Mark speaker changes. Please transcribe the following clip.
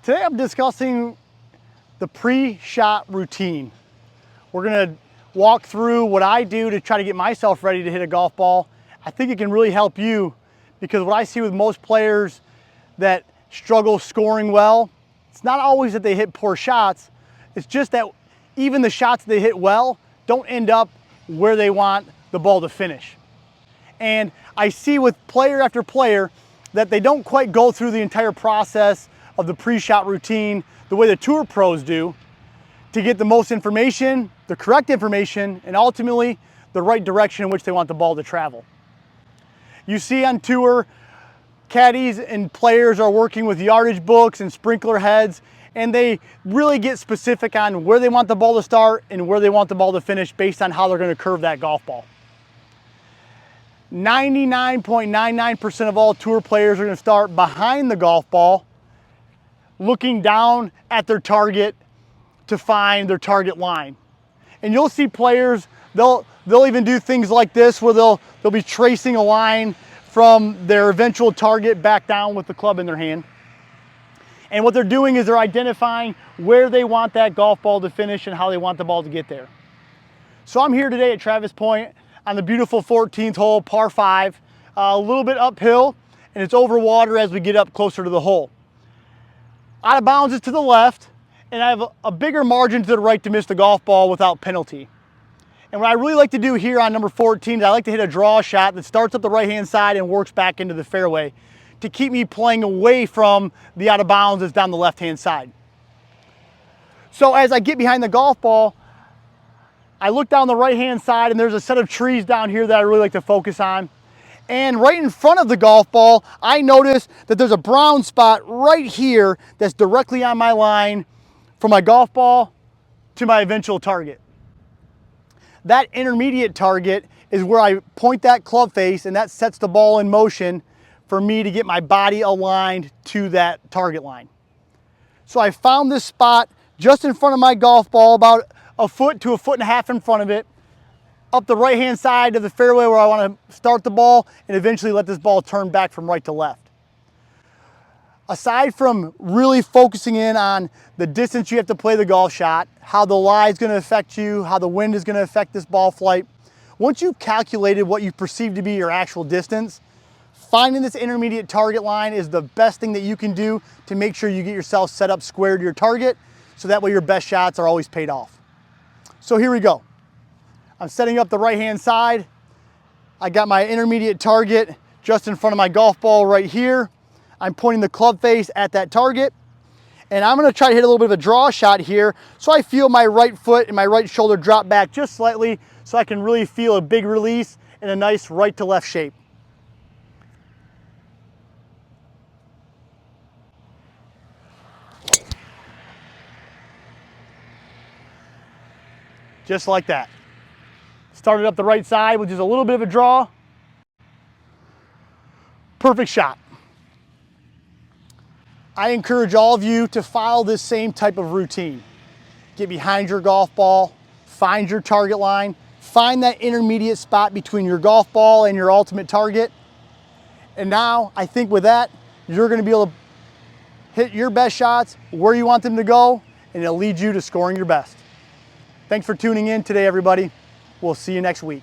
Speaker 1: Today I'm discussing the pre-shot routine. We're gonna walk through what I do to try to get myself ready to hit a golf ball. I think it can really help you because what I see with most players that struggle scoring well, it's not always that they hit poor shots, it's just that even the shots they hit well don't end up where they want the ball to finish. And I see with player after player that they don't quite go through the entire process of the pre-shot routine the way the tour pros do to get the most information, the correct information, and ultimately the right direction in which they want the ball to travel. You see on tour, caddies and players are working with yardage books and sprinkler heads, and they really get specific on where they want the ball to start and where they want the ball to finish based on how they're going to curve that golf ball. 99.99% of all tour players are going to start behind the golf ball, looking down at their target to find their target line. And you'll see players, they'll even do things like this where they'll be tracing a line from their eventual target back down with the club in their hand. And what they're doing is they're identifying where they want that golf ball to finish and how they want the ball to get there. So I'm here today at Travis Point on the beautiful 14th hole, par 5, a little bit uphill, and it's over water as we get up closer to the hole. Out of bounds is to the left, and I have a bigger margin to the right to miss the golf ball without penalty. And what I really like to do here on number 14 is I like to hit a draw shot that starts up the right-hand side and works back into the fairway to keep me playing away from the out of bounds that's down the left-hand side. So as I get behind the golf ball, I look down the right-hand side and there's a set of trees down here that I really like to focus on. And right in front of the golf ball, I notice that there's a brown spot right here that's directly on my line from my golf ball to my eventual target. That intermediate target is where I point that club face, and that sets the ball in motion for me to get my body aligned to that target line. So I found this spot just in front of my golf ball, about a foot to a foot and a half in front of it, up the right-hand side of the fairway where I want to start the ball and eventually let this ball turn back from right to left. Aside from really focusing in on the distance you have to play the golf shot, how the lie is going to affect you, how the wind is going to affect this ball flight, once you've calculated what you perceive to be your actual distance, finding this intermediate target line is the best thing that you can do to make sure you get yourself set up square to your target, so that way your best shots are always paid off. So here we go. I'm setting up the right-hand side. I got my intermediate target just in front of my golf ball right here. I'm pointing the club face at that target. And I'm gonna try to hit a little bit of a draw shot here so I feel my right foot and my right shoulder drop back just slightly so I can really feel a big release in a nice right to left shape. Just like that. Started up the right side with just a little bit of a draw. Perfect shot. I encourage all of you to follow this same type of routine. Get behind your golf ball, find your target line, find that intermediate spot between your golf ball and your ultimate target. And now I think with that, you're going to be able to hit your best shots where you want them to go, and it'll lead you to scoring your best. Thanks for tuning in today, everybody. We'll see you next week.